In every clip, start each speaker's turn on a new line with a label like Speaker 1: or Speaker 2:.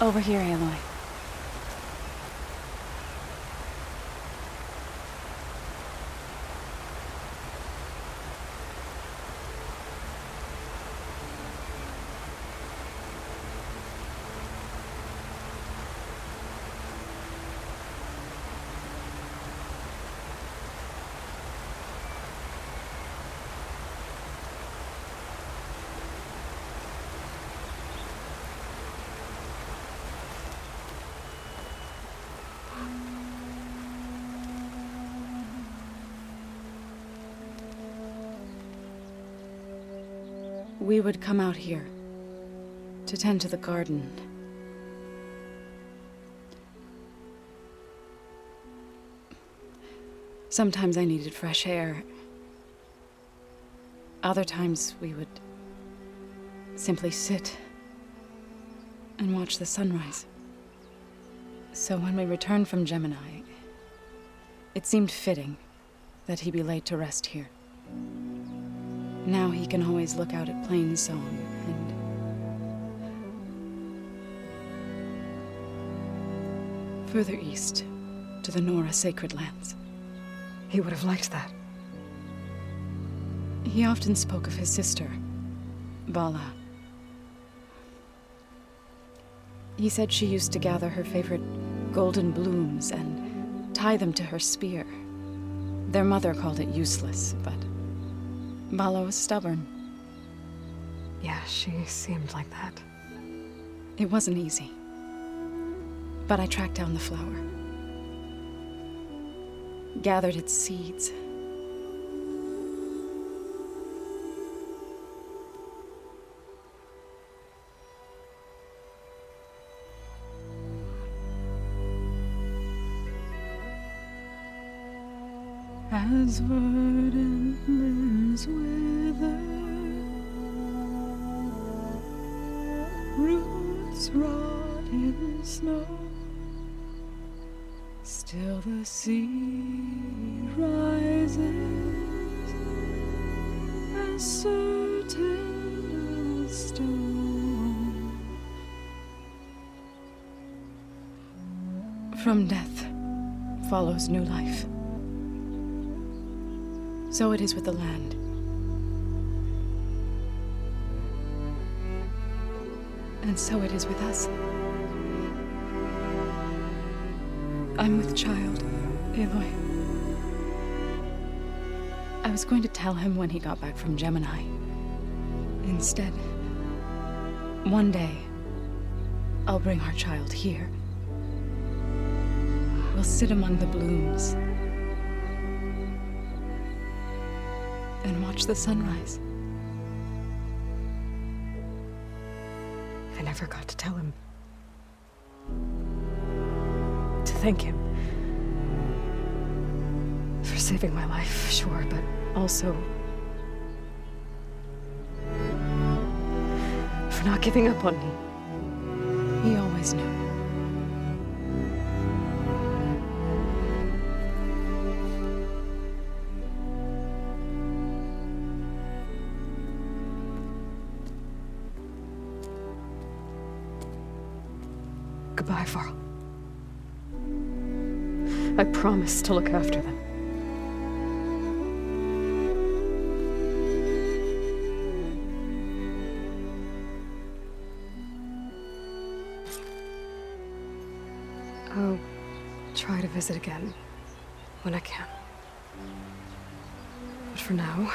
Speaker 1: Over here, Aloy. We would come out here to tend to the garden. Sometimes I needed fresh air. Other times we would simply sit and watch the sunrise. So when we returned from Gemini, it seemed fitting that he be laid to rest here. Now he can always look out at Plainsong and further east to the Nora Sacred Lands.
Speaker 2: He would have liked that.
Speaker 1: He often spoke of his sister, Vala. He said she used to gather her favorite golden blooms and tie them to her spear. Their mother called it useless, but Vala was stubborn.
Speaker 2: Yeah, she seemed like that.
Speaker 1: It wasn't easy. But I tracked down the flower. Gathered its seeds. As verdant limbs wither, roots rot in snow, still the sea rises, as certain as stone. From death follows new life. So it is with the land. And so it is with us. I'm with child, Aloy. I was going to tell him when he got back from Gemini. Instead, one day, I'll bring our child here. We'll sit among the blooms and watch the sunrise.
Speaker 2: I never got to tell him. To thank him. For saving my life, sure, but also for not giving up on me.
Speaker 1: He always knew.
Speaker 2: Goodbye, Varl. I promise to look after them. I'll try to visit again when I can. But for now,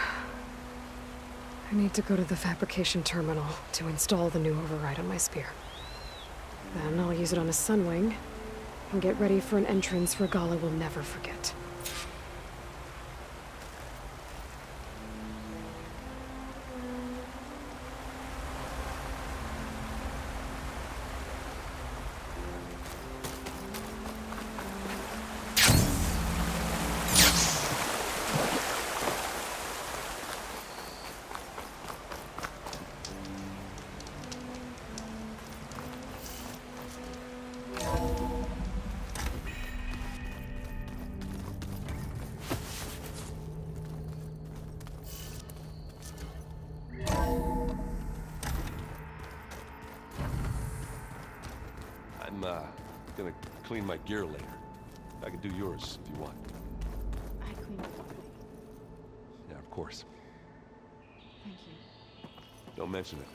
Speaker 2: I need to go to the fabrication terminal to install the new override on my spear. Then I'll use it on a Sunwing and get ready for an entrance Regalla will never forget.
Speaker 3: gonna clean my gear later. I can do yours if you want.
Speaker 1: I cleaned it already.
Speaker 3: Yeah, of course.
Speaker 1: Thank you.
Speaker 3: Don't mention it.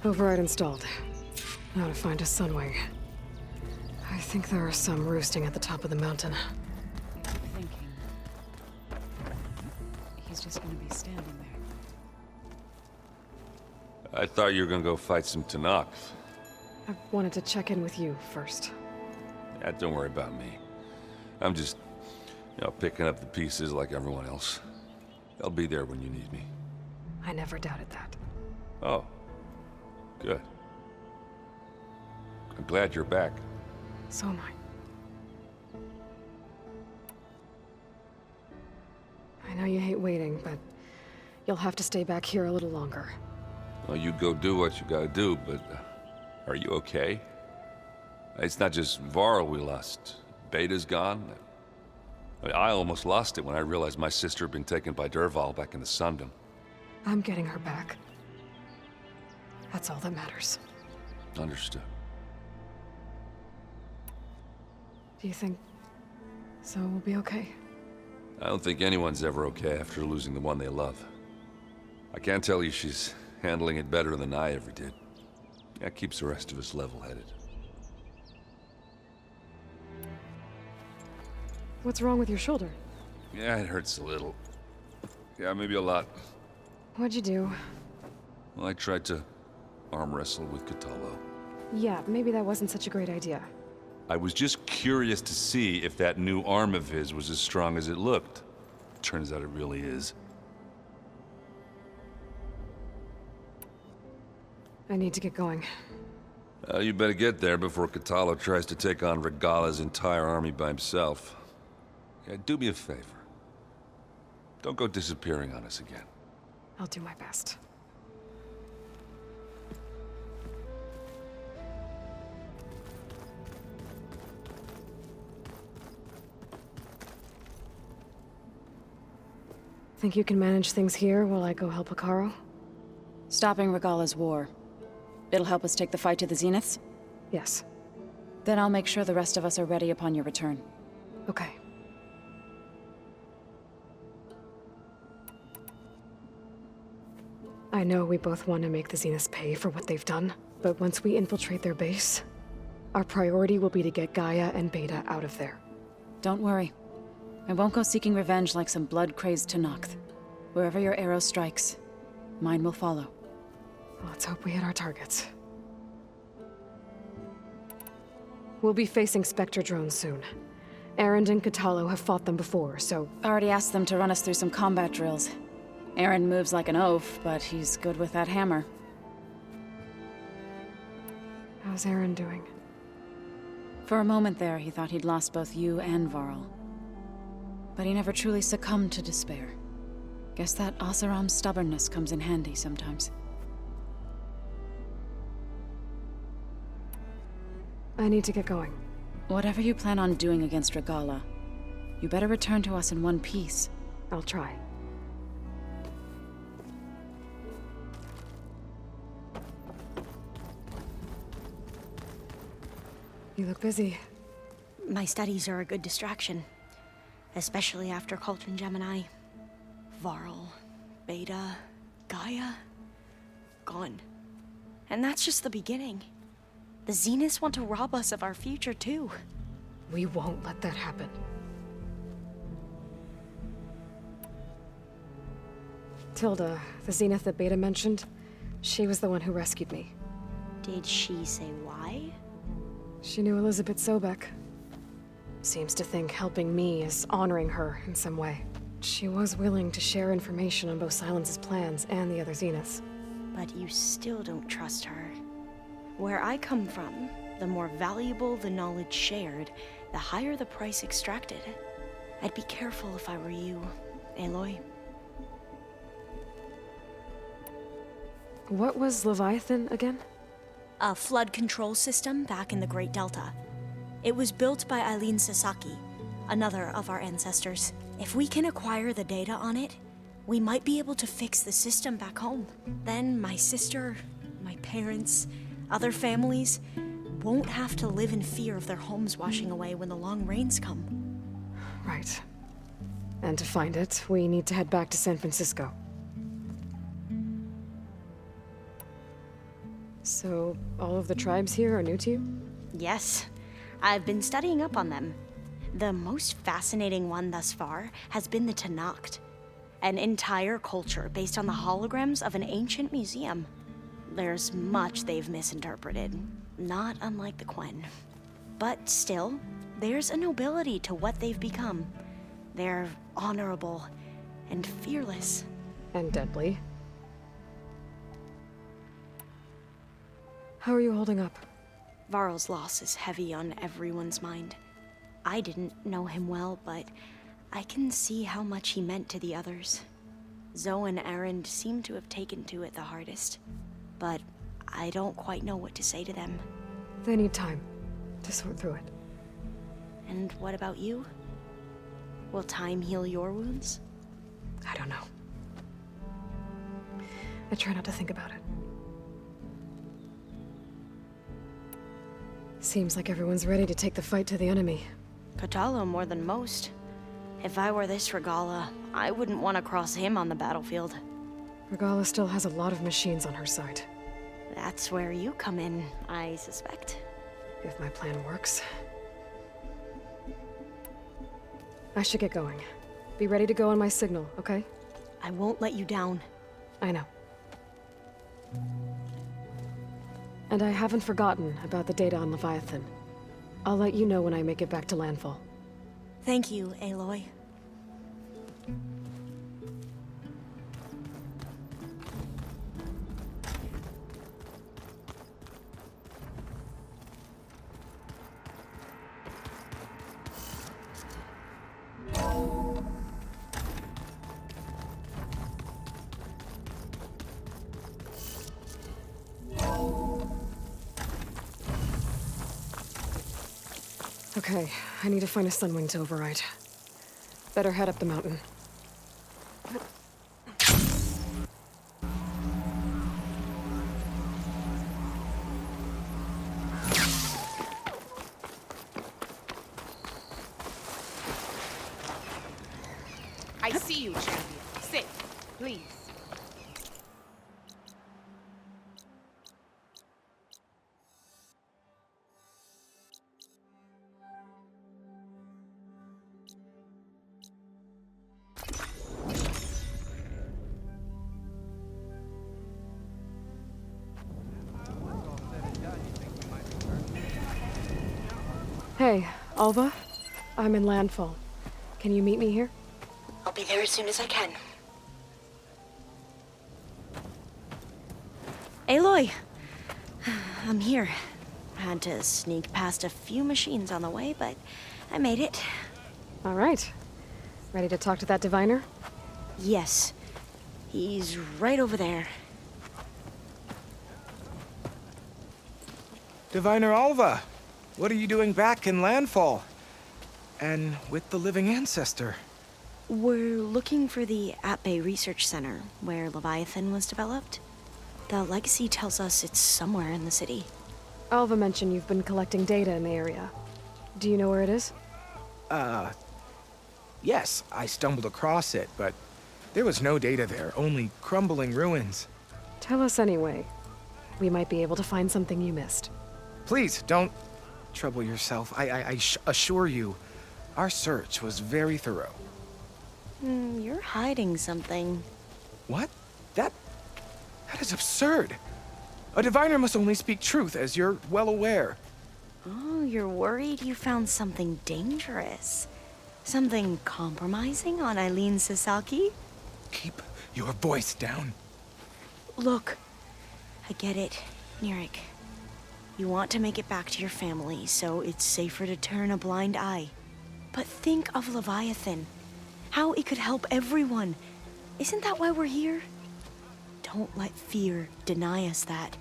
Speaker 2: Override installed. Now to find a Sunwing. I think there are some roosting at the top of the mountain.
Speaker 1: I keep thinking. He's just gonna be standing there.
Speaker 3: I thought you were gonna go fight some Tenakth.
Speaker 2: I wanted to check in with you first.
Speaker 3: Yeah, don't worry about me. I'm just, picking up the pieces like everyone else. I'll be there when you need me.
Speaker 2: I never doubted that.
Speaker 3: Oh. Good. I'm glad you're back.
Speaker 2: So am I. I know you hate waiting, but you'll have to stay back here a little longer.
Speaker 3: Well, you go do what you gotta do, but are you okay? It's not just Varl we lost. Beta's gone. I almost lost it when I realized my sister had been taken by Dervahl back in the Sundom.
Speaker 2: I'm getting her back. That's all that matters.
Speaker 3: Understood.
Speaker 2: Do you think Zoe will be okay?
Speaker 3: I don't think anyone's ever okay after losing the one they love. I can't tell you she's handling it better than I ever did. That keeps the rest of us level-headed.
Speaker 2: What's wrong with your shoulder?
Speaker 3: Yeah, it hurts a little. Yeah, maybe a lot.
Speaker 2: What'd you do?
Speaker 3: Well, I tried to arm wrestle with Kotallo.
Speaker 2: Yeah, maybe that wasn't such a great idea.
Speaker 3: I was just curious to see if that new arm of his was as strong as it looked. Turns out it really is.
Speaker 2: I need to get going.
Speaker 3: You better get there before Kotallo tries to take on Regalla's entire army by himself. Yeah, do me a favor. Don't go disappearing on us again.
Speaker 2: I'll do my best. Think you can manage things here while I go help Hekarro?
Speaker 1: Stopping Regalla's war. It'll help us take the fight to the Zeniths?
Speaker 2: Yes.
Speaker 1: Then I'll make sure the rest of us are ready upon your return.
Speaker 2: Okay. I know we both want to make the Zeniths pay for what they've done, but once we infiltrate their base, our priority will be to get Gaia and Beta out of there.
Speaker 1: Don't worry. I won't go seeking revenge like some blood-crazed Tenakth. Wherever your arrow strikes, mine will follow.
Speaker 2: Let's hope we hit our targets. We'll be facing Spectre drones soon. Erend and Kotallo have fought them before, so...
Speaker 1: Already asked them to run us through some combat drills. Erend moves like an oaf, but he's good with that hammer.
Speaker 2: How's Erend doing?
Speaker 1: For a moment there, he thought he'd lost both you and Varl. But he never truly succumbed to despair. Guess that Oseram's stubbornness comes in handy sometimes.
Speaker 2: I need to get going.
Speaker 1: Whatever you plan on doing against Regalla, you better return to us in one piece.
Speaker 2: I'll try. You look busy.
Speaker 4: My studies are a good distraction. Especially after Cauldron Gemini. Varl, Beta, Gaia, gone. And that's just the beginning. The Zeniths want to rob us of our future, too.
Speaker 2: We won't let that happen. Tilda, the Zenith that Beta mentioned, she was the one who rescued me.
Speaker 4: Did she say why?
Speaker 2: She knew Elizabeth Sobek. Seems to think helping me is honoring her in some way. She was willing to share information on both Silence's plans and the other Zeniths.
Speaker 4: But you still don't trust her. Where I come from, the more valuable the knowledge shared, the higher the price extracted. I'd be careful if I were you, Aloy.
Speaker 2: What was Leviathan again?
Speaker 4: A flood control system back in the Great Delta. It was built by Eileen Sasaki, another of our ancestors. If we can acquire the data on it, we might be able to fix the system back home. Then my sister, my parents, other families won't have to live in fear of their homes washing away when the long rains come.
Speaker 2: Right. And to find it, we need to head back to San Francisco. So, all of the tribes here are new to you?
Speaker 4: Yes, I've been studying up on them. The most fascinating one thus far has been the Tenakth, an entire culture based on the holograms of an ancient museum. There's much they've misinterpreted, not unlike the Quen. But still, there's a nobility to what they've become. They're honorable and fearless.
Speaker 2: And deadly. How are you holding up?
Speaker 4: Varl's loss is heavy on everyone's mind. I didn't know him well, but I can see how much he meant to the others. Zoe and Erend seem to have taken to it the hardest, but I don't quite know what to say to them.
Speaker 2: They need time to sort through it.
Speaker 4: And what about you? Will time heal your wounds?
Speaker 2: I don't know. I try not to think about it. Seems like everyone's ready to take the fight to the enemy.
Speaker 4: Kotallo more than most. If I were this Regala, I wouldn't want to cross him on the battlefield.
Speaker 2: Regala still has a lot of machines on her side.
Speaker 4: That's where you come in, I suspect.
Speaker 2: If my plan works. I should get going. Be ready to go on my signal, okay?
Speaker 4: I won't let you down.
Speaker 2: I know. And I haven't forgotten about the data on Leviathan. I'll let you know when I make it back to landfall.
Speaker 4: Thank you, Aloy.
Speaker 2: Okay, I need to find a Sunwing to override. Better head up the mountain.
Speaker 5: I see you, champion. Sit, please.
Speaker 2: Hey, Alva? I'm in landfall. Can you meet me here?
Speaker 4: I'll be there as soon as I can. Aloy! I'm here. Had to sneak past a few machines on the way, but I made it.
Speaker 2: All right. Ready to talk to that diviner?
Speaker 4: Yes. He's right over there.
Speaker 6: Diviner Alva, what are you doing back in Landfall? And with the living ancestor?
Speaker 4: We're looking for the At-Bay Research Center, where Leviathan was developed. The legacy tells us it's somewhere in the city.
Speaker 2: Alva mentioned you've been collecting data in the area. Do you know where it is?
Speaker 6: Yes, I stumbled across it, but there was no data there, only crumbling ruins.
Speaker 2: Tell us anyway. We might be able to find something you missed.
Speaker 6: Please, don't trouble yourself. I assure you, our search was very thorough.
Speaker 4: You're hiding something.
Speaker 6: What? That is absurd. A diviner must only speak truth, as you're well aware.
Speaker 4: Oh, you're worried you found something dangerous. Something compromising on Eileen Sasaki?
Speaker 6: Keep your voice down.
Speaker 4: Look, I get it, Nirik. You want to make it back to your family, so it's safer to turn a blind eye. But think of Leviathan. How it could help everyone. Isn't that why we're here? Don't let fear deny us that.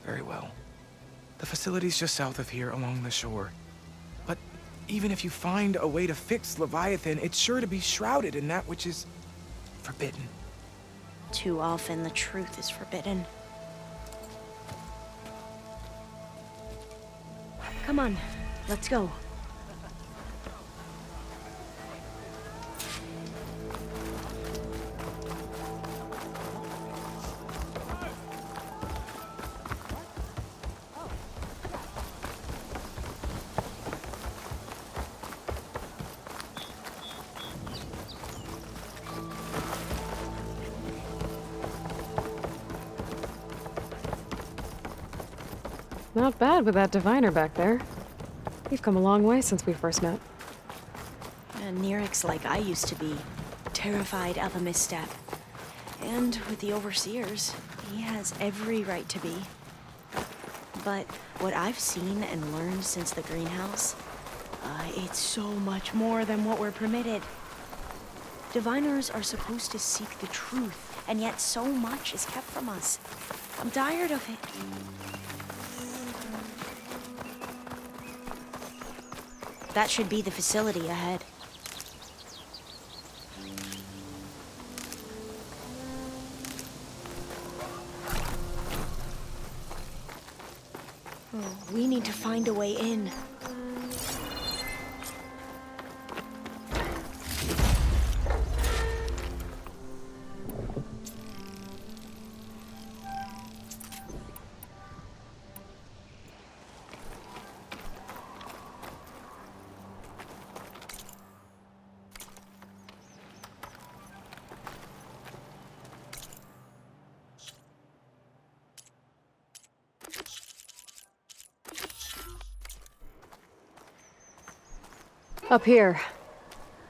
Speaker 6: Very well. The facility's just south of here, along the shore. But even if you find a way to fix Leviathan, it's sure to be shrouded in that which is forbidden.
Speaker 4: Too often the truth is forbidden. Come on, let's go.
Speaker 2: Not bad with that diviner back there. You've come a long way since we first met.
Speaker 4: And Nirik's like I used to be, terrified of a misstep. And with the Overseers, he has every right to be. But what I've seen and learned since the greenhouse, It's so much more than what we're permitted. Diviners are supposed to seek the truth, and yet so much is kept from us. I'm tired of it. That should be the facility ahead. Oh, we need to find a way in.
Speaker 2: Up here.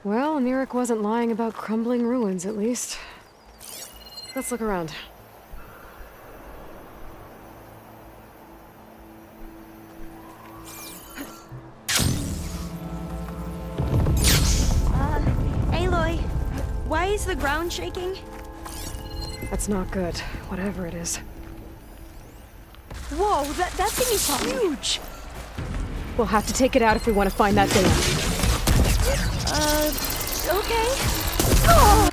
Speaker 2: Well, Nirek wasn't lying about crumbling ruins, at least. Let's look around.
Speaker 4: Aloy, why is the ground shaking?
Speaker 2: That's not good, whatever it is.
Speaker 4: Whoa, that thing is huge!
Speaker 2: We'll have to take it out if we want to find that thing.
Speaker 4: Okay. Oh!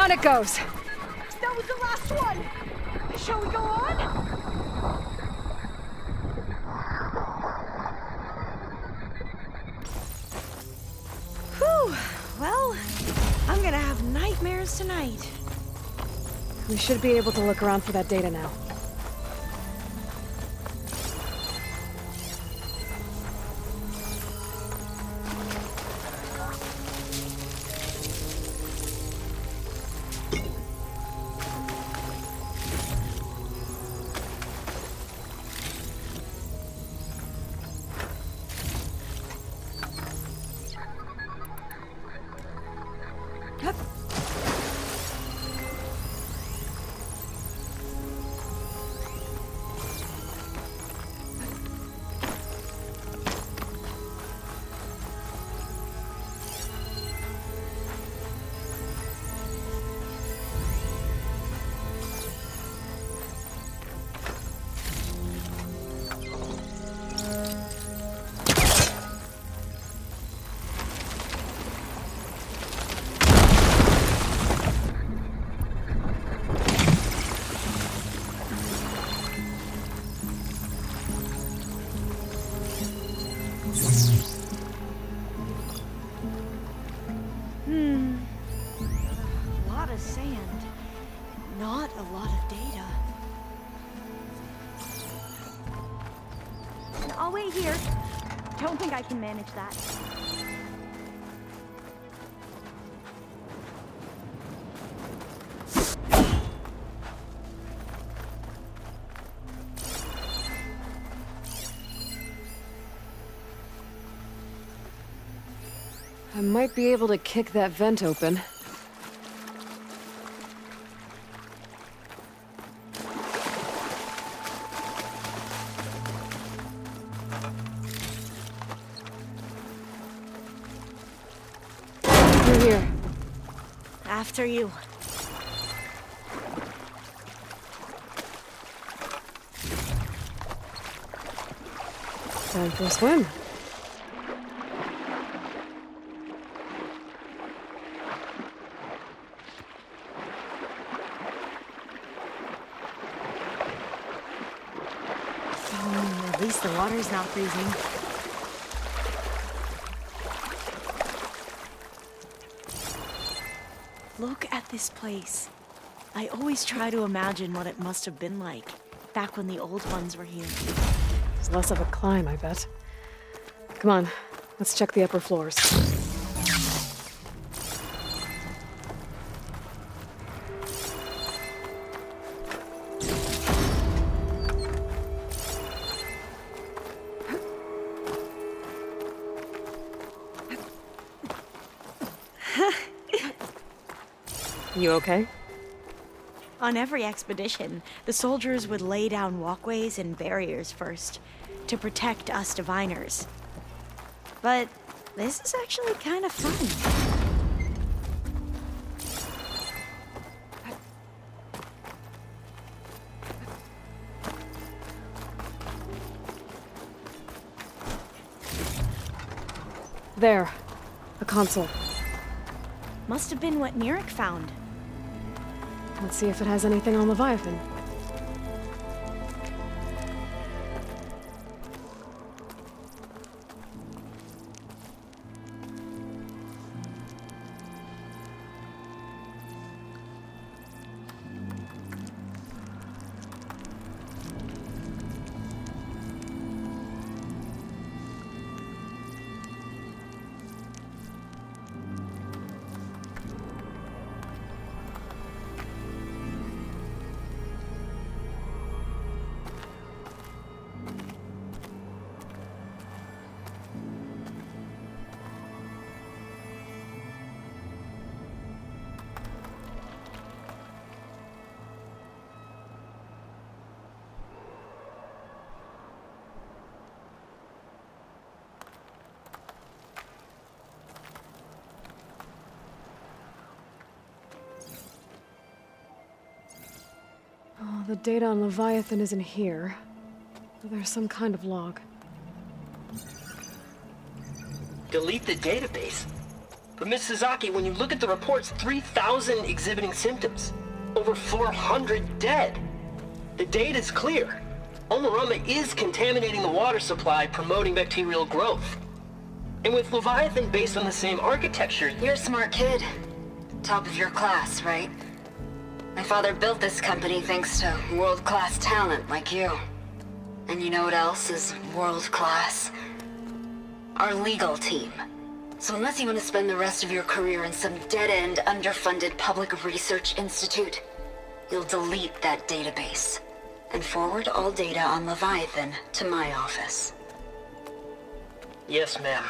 Speaker 2: on it goes!
Speaker 4: That was the last one! Shall we go on? Whew. Well, I'm gonna have nightmares tonight.
Speaker 2: We should be able to look around for that data now.
Speaker 4: A lot of sand. Not a lot of data. I'll wait here. Don't think I can manage that.
Speaker 2: I might be able to kick that vent open. Through here.
Speaker 4: After you.
Speaker 2: Time for a swim.
Speaker 4: At least the water's not freezing. Look at this place. I always try to imagine what it must have been like back when the old ones were here.
Speaker 2: It's less of a climb, I bet. Come on, let's check the upper floors. You okay?
Speaker 4: On every expedition, the soldiers would lay down walkways and barriers first to protect us diviners. But this is actually kind of fun.
Speaker 2: There. A console.
Speaker 4: Must have been what Nirek found.
Speaker 2: Let's see if it has anything on Leviathan. Oh, the data on Leviathan isn't here. But there's some kind of log.
Speaker 7: Delete the database. But Miss Sasaki, when you look at the reports, 3,000 exhibiting symptoms. Over 400 dead. The data's clear. Omurama is contaminating the water supply, promoting bacterial growth. And with Leviathan based on the same architecture...
Speaker 8: You're a smart kid. Top of your class, right? My father built this company thanks to world-class talent like you. And you know what else is world-class? Our legal team. So unless you want to spend the rest of your career in some dead-end, underfunded public research institute, you'll delete that database and forward all data on Leviathan to my office.
Speaker 7: Yes, ma'am.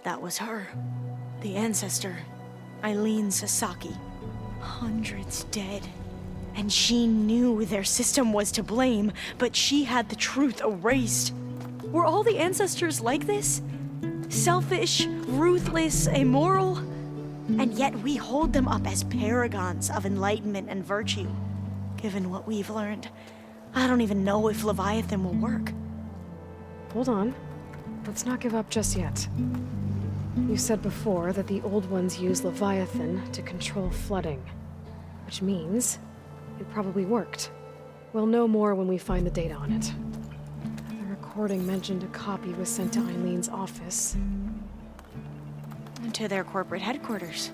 Speaker 4: That was her. The ancestor, Eileen Sasaki. Hundreds dead. And she knew their system was to blame, but she had the truth erased. Were all the ancestors like this? Selfish, ruthless, immoral? And yet we hold them up as paragons of enlightenment and virtue. Given what we've learned, I don't even know if Leviathan will work.
Speaker 2: Hold on. Let's not give up just yet. You said before that the old ones use Leviathan to control flooding. Which means it probably worked. We'll know more when we find the data on it. The recording mentioned a copy was sent to Eileen's office.
Speaker 4: To their corporate headquarters.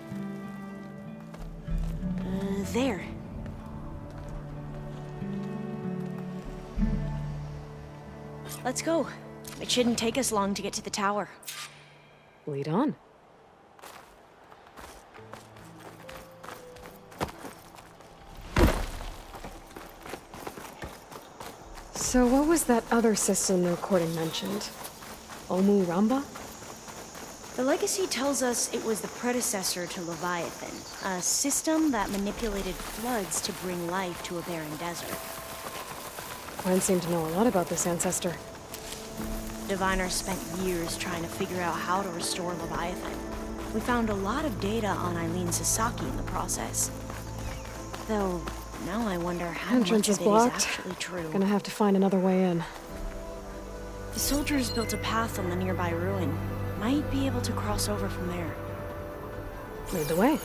Speaker 4: There. Let's go. It shouldn't take us long to get to the tower.
Speaker 2: Lead on. So what was that other system the recording mentioned? Omurama?
Speaker 4: The legacy tells us it was the predecessor to Leviathan, a system that manipulated floods to bring life to a barren desert.
Speaker 2: Gwen seemed to know a lot about this ancestor.
Speaker 4: Diviner spent years trying to figure out how to restore Leviathan. We found a lot of data on Eileen Sasaki in the process. Though, now I wonder how
Speaker 2: Entrance
Speaker 4: much
Speaker 2: is
Speaker 4: of it is
Speaker 2: blocked.
Speaker 4: actually true.
Speaker 2: Gonna have to find another way in.
Speaker 4: The soldiers built a path on the nearby ruin. Might be able to cross over from there.
Speaker 2: Lead the way.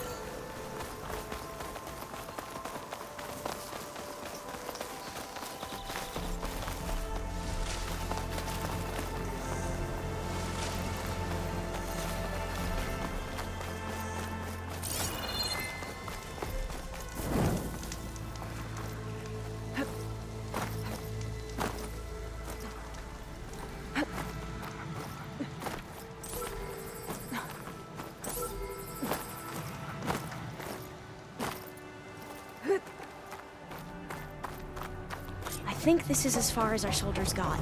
Speaker 4: I think this is as far as our soldiers got.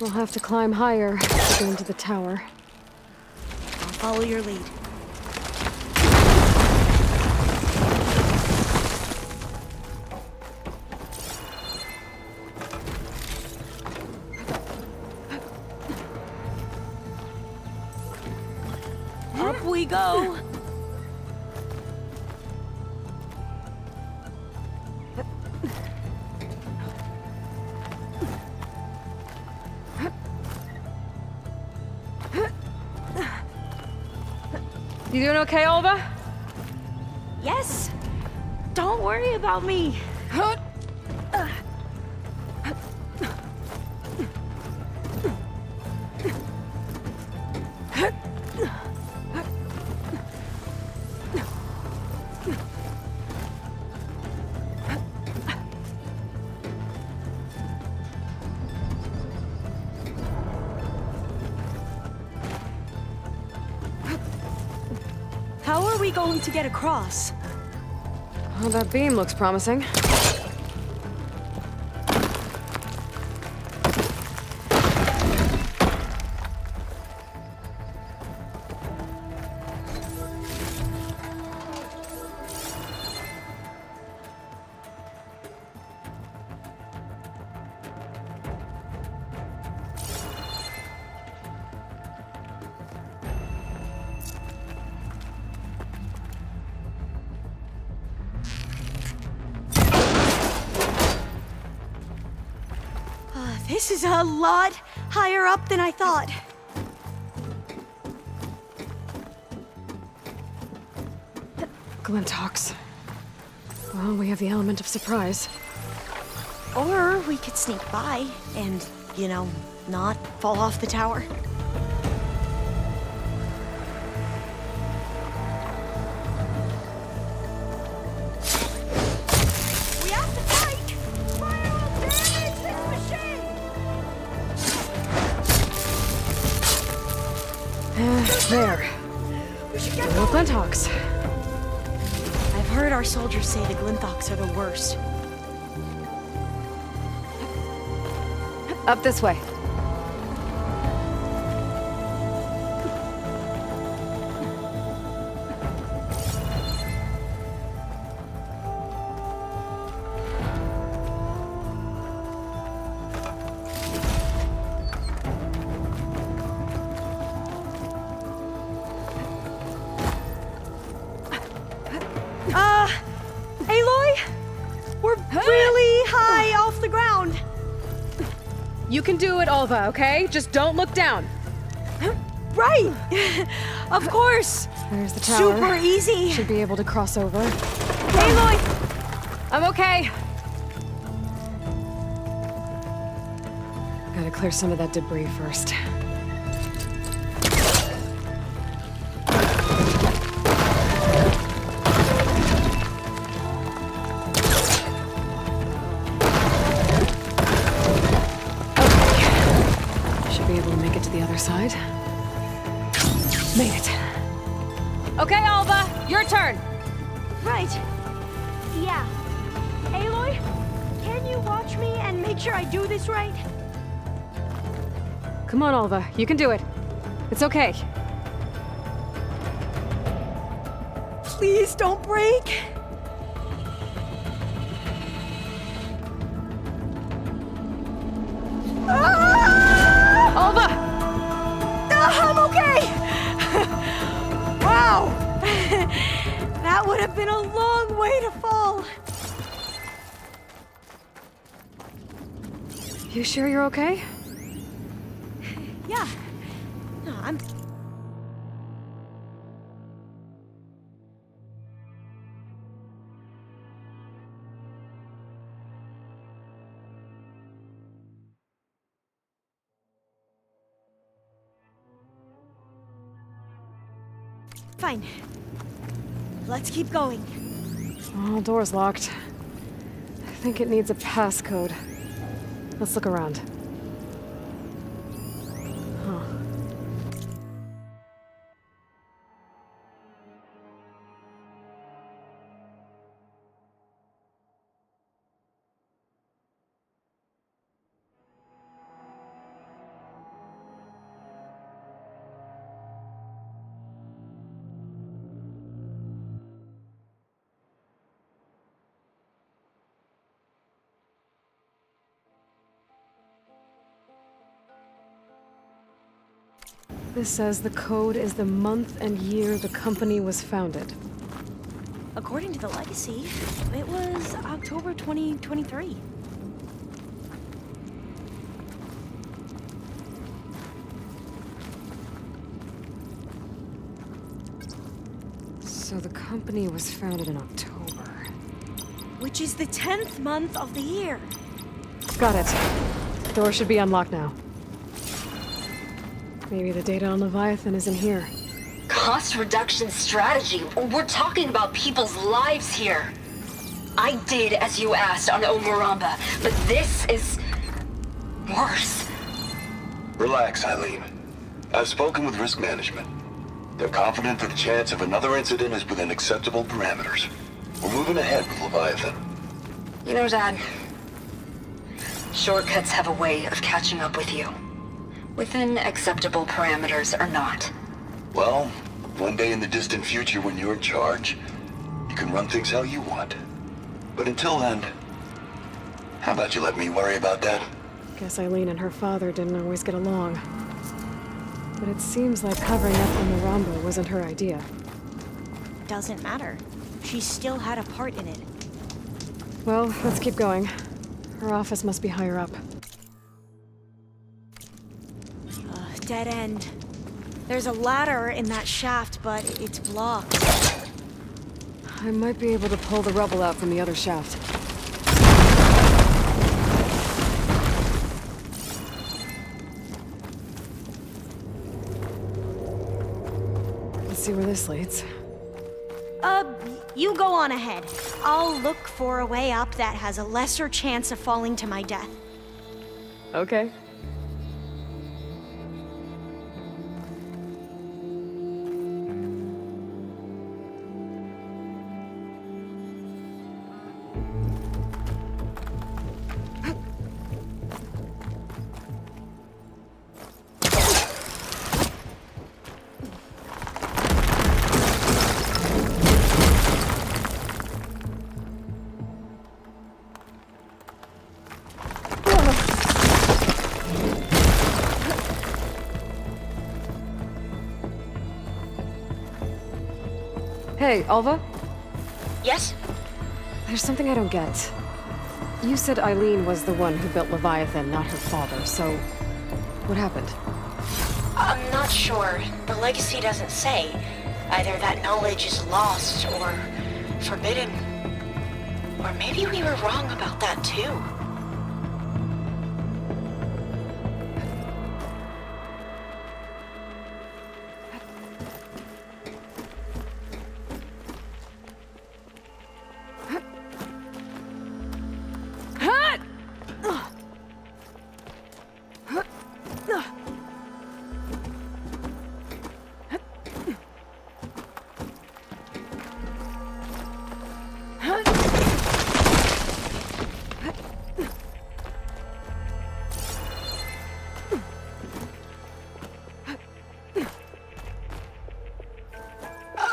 Speaker 2: We'll have to climb higher to get into the tower.
Speaker 4: I'll follow your lead. Up we go!
Speaker 2: You doing okay, Olva?
Speaker 4: Yes! Don't worry about me! How are we going to get across?
Speaker 2: Well, that beam looks promising.
Speaker 4: This is a lot higher up than I thought.
Speaker 2: Glintox. Well, we have the element of surprise.
Speaker 4: Or we could sneak by and, not fall off the tower. We have to fight! Fire will damage this machine!
Speaker 2: There.
Speaker 4: We should get
Speaker 2: Little
Speaker 4: going.
Speaker 2: Glintox.
Speaker 4: I've heard our soldiers say the Glinthox are the worst.
Speaker 2: Up this way.
Speaker 4: Aloy? We're really high off the ground.
Speaker 2: You can do it, Alva, okay? Just don't look down.
Speaker 4: Right! Of course!
Speaker 2: There's the tower.
Speaker 4: Super easy!
Speaker 2: Should be able to cross over.
Speaker 4: Aloy!
Speaker 2: I'm okay. Gotta clear some of that debris first. Should be able to make it to the other side. Made it. Okay, Alva, your turn.
Speaker 4: Right. Yeah. Aloy, can you watch me and make sure I do this right?
Speaker 2: Come on, Alva, you can do it. It's okay.
Speaker 4: Please don't break.
Speaker 2: Alva!
Speaker 4: I'm okay! Wow! That would have been a long way to fall.
Speaker 2: You sure you're okay?
Speaker 4: Yeah. No, I'm... Fine. Let's keep going.
Speaker 2: Oh, door's locked. I think it needs a passcode. Let's look around. Huh. This says the code is the month and year the company was founded.
Speaker 4: According to the legacy, it was October 2023.
Speaker 2: So the company was founded in October.
Speaker 4: Which is the 10th month of the year.
Speaker 2: Got it. Door should be unlocked now. Maybe the data on Leviathan isn't here.
Speaker 8: Cost reduction strategy? We're talking about people's lives here. I did as you asked on Omuramba, but this is... worse.
Speaker 9: Relax, Eileen. I've spoken with risk management. They're confident that the chance of another incident is within acceptable parameters. We're moving ahead with Leviathan.
Speaker 8: You know, Dad, shortcuts have a way of catching up with you. Within acceptable parameters or not.
Speaker 9: Well, one day in the distant future when you're in charge, you can run things how you want. But until then, how about you let me worry about that?
Speaker 2: Guess Eileen and her father didn't always get along. But it seems like covering up on Omuramba wasn't her idea.
Speaker 4: Doesn't matter. She still had a part in it.
Speaker 2: Well, let's keep going. Her office must be higher up.
Speaker 4: Dead end. There's a ladder in that shaft, but it's blocked.
Speaker 2: I might be able to pull the rubble out from the other shaft. Let's see where this leads.
Speaker 4: You go on ahead. I'll look for a way up that has a lesser chance of falling to my death.
Speaker 2: Okay. Hey, Alva?
Speaker 4: Yes?
Speaker 2: There's something I don't get. You said Eileen was the one who built Leviathan, not her father, so... what happened?
Speaker 4: I'm not sure. The legacy doesn't say. Either that knowledge is lost or forbidden. Or maybe we were wrong about that too.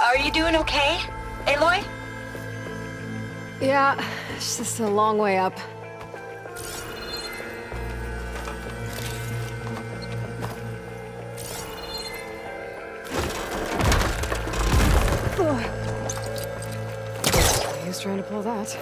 Speaker 4: Are you doing okay, Aloy?
Speaker 2: Yeah, it's just a long way up. He was trying to pull that.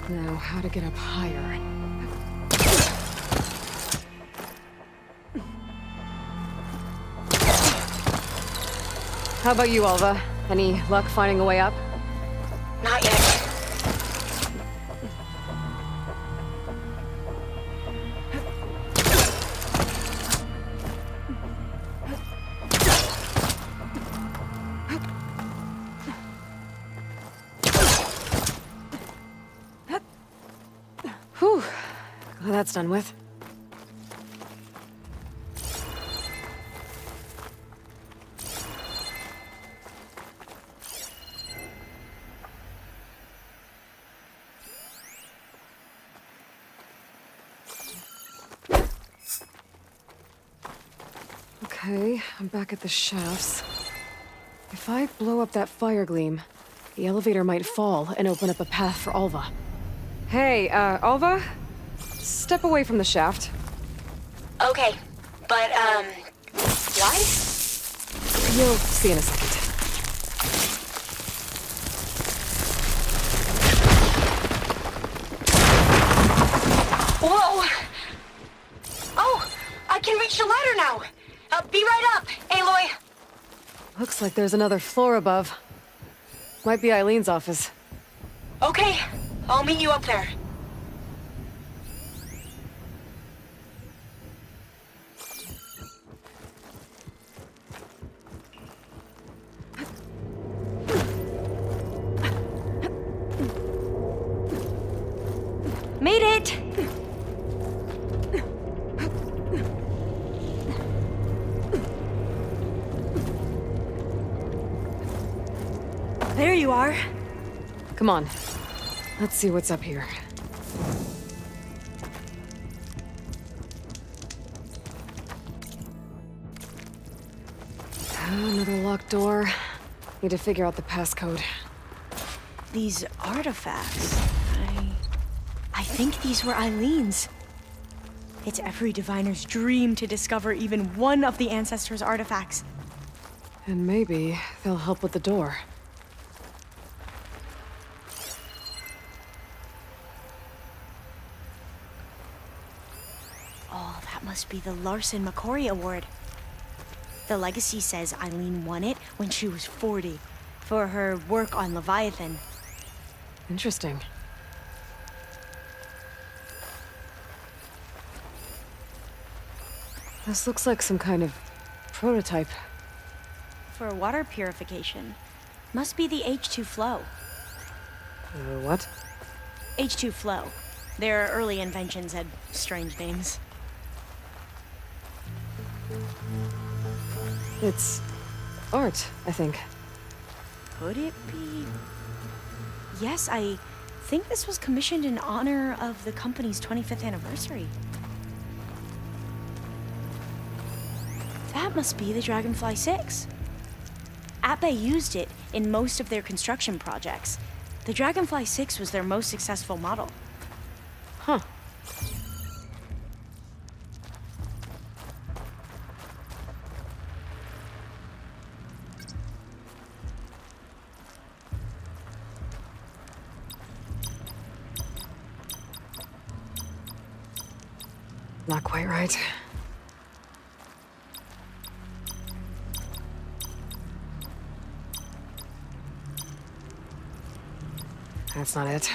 Speaker 2: Now, how to get up higher. How about you, Alva? Any luck finding a way up?
Speaker 4: Not yet.
Speaker 2: Whew. Glad that's done with. Okay, I'm back at the shafts. If I blow up that fire gleam, the elevator might fall and open up a path for Alva. Hey, Alva? Step away from the shaft.
Speaker 8: Okay, but, why?
Speaker 2: You'll see in a second.
Speaker 8: Whoa! Oh, I can reach the ladder now! Be right up, Aloy!
Speaker 2: Looks like there's another floor above. Might be Eileen's office.
Speaker 8: Okay, I'll meet you up there.
Speaker 4: Made it! There you are.
Speaker 2: Come on. Let's see what's up here. Another locked door. Need to figure out the passcode.
Speaker 4: These artifacts, I think these were Eileen's. It's every diviner's dream to discover even one of the Ancestors' artifacts.
Speaker 2: And maybe they'll help with the door.
Speaker 4: Oh, that must be the Larson McCory Award. The legacy says Eileen won it when she was 40 for her work on Leviathan.
Speaker 2: Interesting. This looks like some kind of prototype.
Speaker 4: For water purification. Must be the H2 flow.
Speaker 2: What?
Speaker 4: H2 flow. Their early inventions had strange names.
Speaker 2: It's art, I think.
Speaker 4: Could it be? Yes, I think this was commissioned in honor of the company's 25th anniversary. That must be the Dragonfly 6. Atbay used it in most of their construction projects. The Dragonfly 6 was their most successful model.
Speaker 2: Huh. Not quite right. That's not it.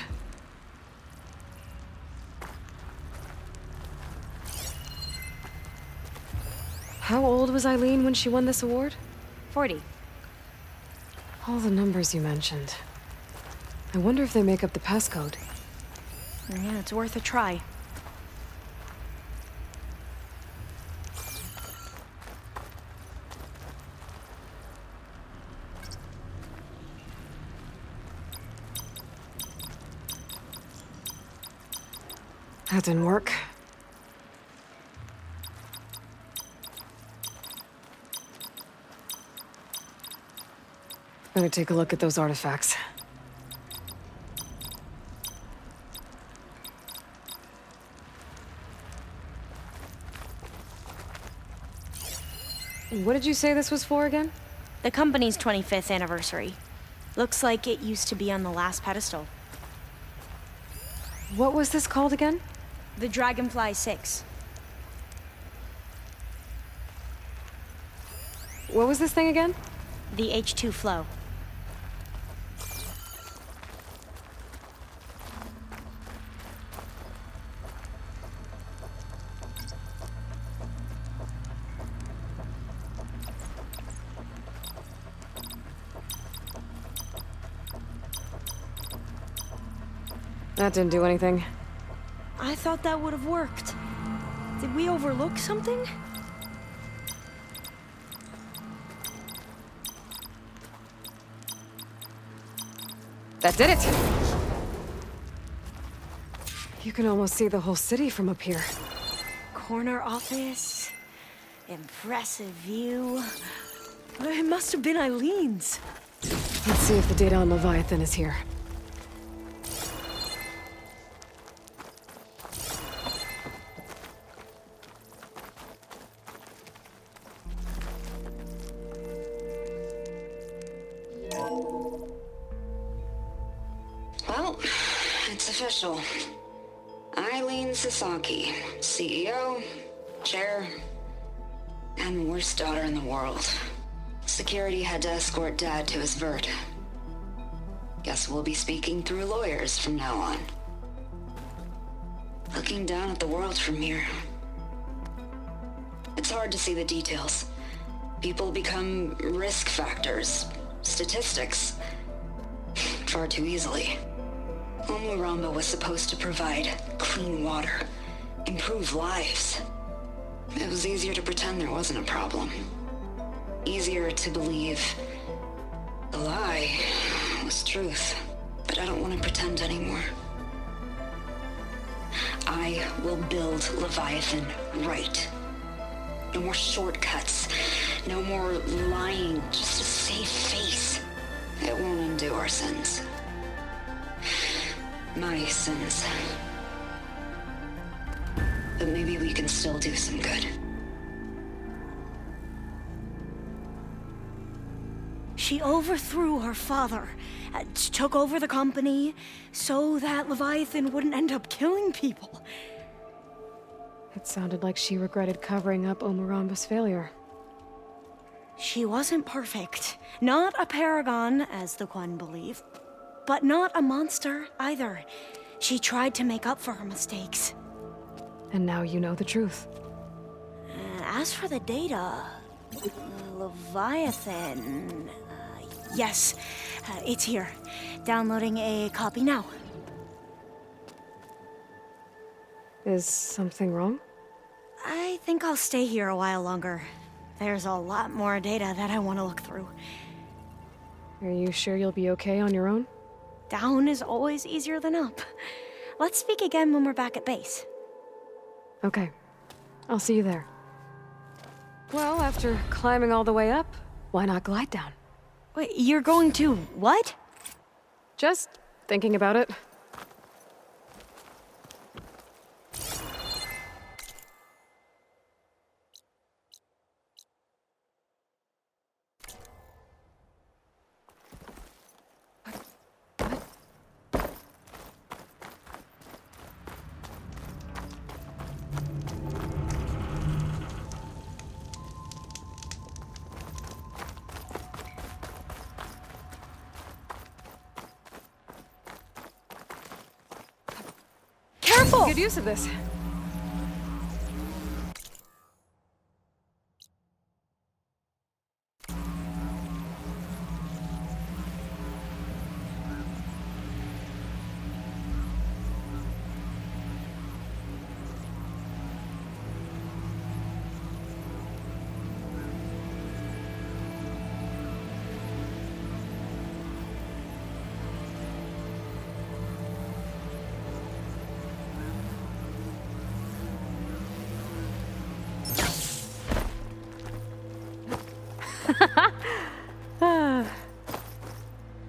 Speaker 2: How old was Eileen when she won this award?
Speaker 4: 40.
Speaker 2: All the numbers you mentioned. I wonder if they make up the passcode.
Speaker 4: Yeah, it's worth a try.
Speaker 2: That didn't work. Better take a look at those artifacts. What did you say this was for again?
Speaker 4: The company's 25th anniversary. Looks like it used to be on the last pedestal.
Speaker 2: What was this called again?
Speaker 4: The Dragonfly 6.
Speaker 2: What was this thing again?
Speaker 4: The H2 flow.
Speaker 2: That didn't do anything.
Speaker 4: I thought that would have worked. Did we overlook something?
Speaker 2: That did it! You can almost see the whole city from up here.
Speaker 4: Corner office, Impressive view. It must have been Eileen's.
Speaker 2: Let's see if the data on Leviathan is here.
Speaker 8: Well, it's official. Eileen Sasaki, CEO, chair, and worst daughter in the world. Security had to escort Dad to his vert. Guess we'll be speaking through lawyers from now on. Looking down at the world from here. It's hard to see the details. People become risk factors, statistics, far too easily. Omuramba was supposed to provide clean water, improve lives. It was easier to pretend there wasn't a problem. Easier to believe the lie was truth. But I don't want to pretend anymore. I will build Leviathan right. No more shortcuts. No more lying just to save face. It won't undo our sins. My sins. But maybe we can still do some good.
Speaker 4: She overthrew her father, took over the company, so that Leviathan wouldn't end up killing people.
Speaker 2: It sounded like she regretted covering up Omuramba's failure.
Speaker 4: She wasn't perfect. Not a paragon, as the Quan believe. But not a monster, either. She tried to make up for her mistakes.
Speaker 2: And now you know the truth.
Speaker 4: As for the data... Leviathan... yes, it's here. Downloading a copy now.
Speaker 2: Is something wrong?
Speaker 4: I think I'll stay here a while longer. There's a lot more data that I want to look through.
Speaker 2: Are you sure you'll be okay on your own?
Speaker 4: Down is always easier than up. Let's speak again when we're back at base.
Speaker 2: Okay. I'll see you there. Well, after climbing all the way up, why not glide down?
Speaker 4: Wait, you're going to what?
Speaker 2: Just thinking about it. Good use of this.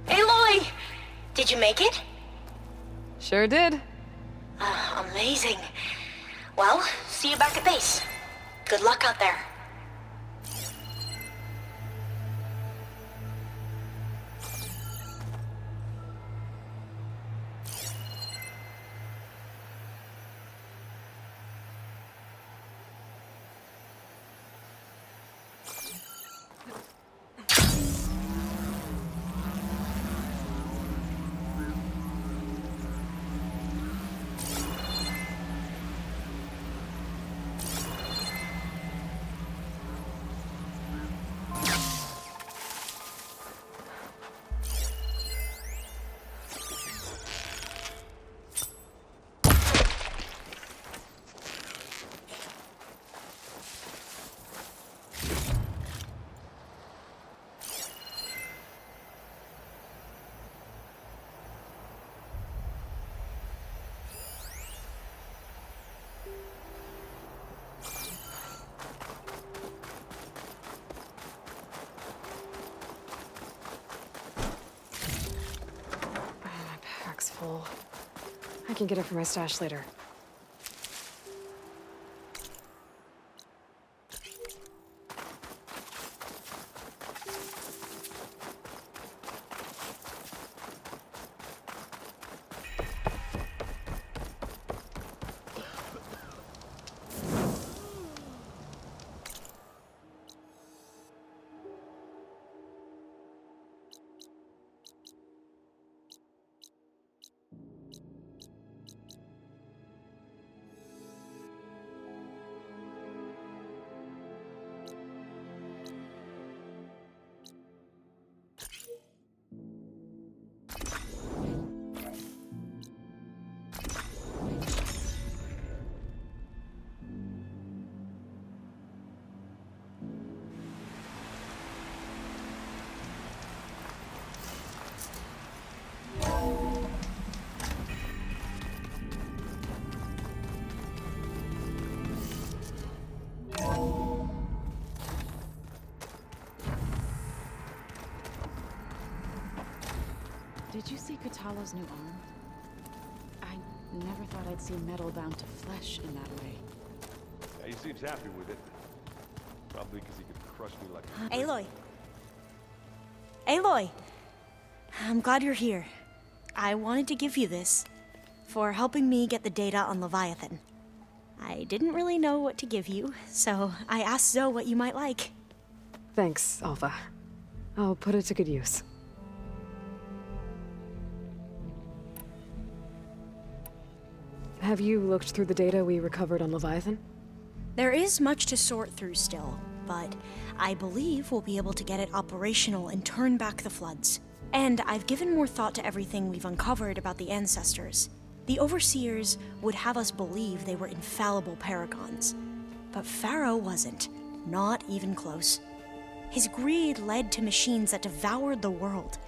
Speaker 4: Aloy! Did you make it?
Speaker 2: Sure did.
Speaker 4: Amazing. Well, see you back at base. Good luck out there.
Speaker 2: can get it from my stash later.
Speaker 1: Did you see Katalo's new arm? I never thought I'd see metal bound to flesh in that way.
Speaker 3: Yeah, he seems happy with it. Probably because he could crush me like a...
Speaker 4: Aloy. Aloy! I'm glad you're here. I wanted to give you this for helping me get the data on Leviathan. I didn't really know what to give you, so I asked Zoe what you might like.
Speaker 2: Thanks, Alpha. I'll put it to good use. Have you looked through the data we recovered on Leviathan?
Speaker 4: There is much to sort through still, but I believe we'll be able to get it operational and turn back the floods. And I've given more thought to everything we've uncovered about the ancestors. The Overseers would have us believe they were infallible paragons. But Pharaoh wasn't. Not even close. His greed led to machines that devoured the world.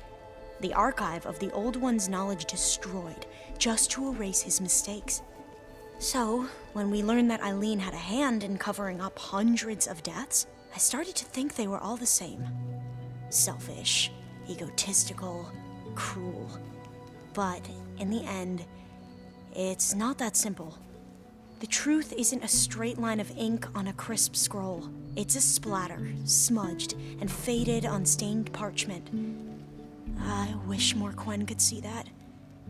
Speaker 4: The archive of the Old One's knowledge destroyed, just to erase his mistakes. So, when we learned that Eileen had a hand in covering up hundreds of deaths, I started to think they were all the same. Selfish, egotistical, cruel. But, in the end, it's not that simple. The truth isn't a straight line of ink on a crisp scroll. It's a splatter, smudged and faded on stained parchment. I wish more Quen could see that,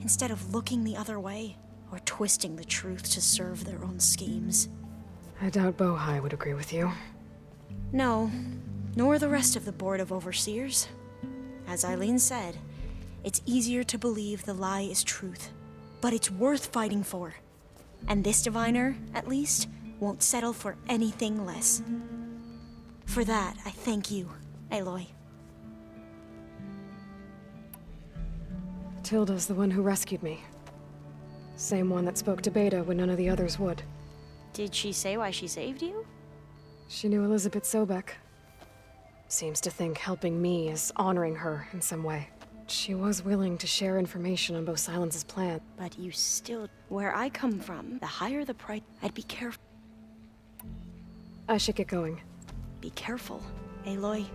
Speaker 4: instead of looking the other way, or twisting the truth to serve their own schemes.
Speaker 2: I doubt Bohai would agree with you.
Speaker 4: No, nor the rest of the Board of Overseers. As Eileen said, it's easier to believe the lie is truth, but it's worth fighting for. And this diviner, at least, won't settle for anything less. For that, I thank you, Aloy.
Speaker 2: Tilda's the one who rescued me. Same one that spoke to Beta when none of the others would.
Speaker 4: Did she say why she saved you?
Speaker 2: She knew Elizabeth Sobek. Seems to think helping me is honoring her in some way. She was willing to share information on Bo Silence's plan.
Speaker 4: But you still... Where I come from, the higher the price... I'd be careful.
Speaker 2: I should get going.
Speaker 4: Be careful, Aloy.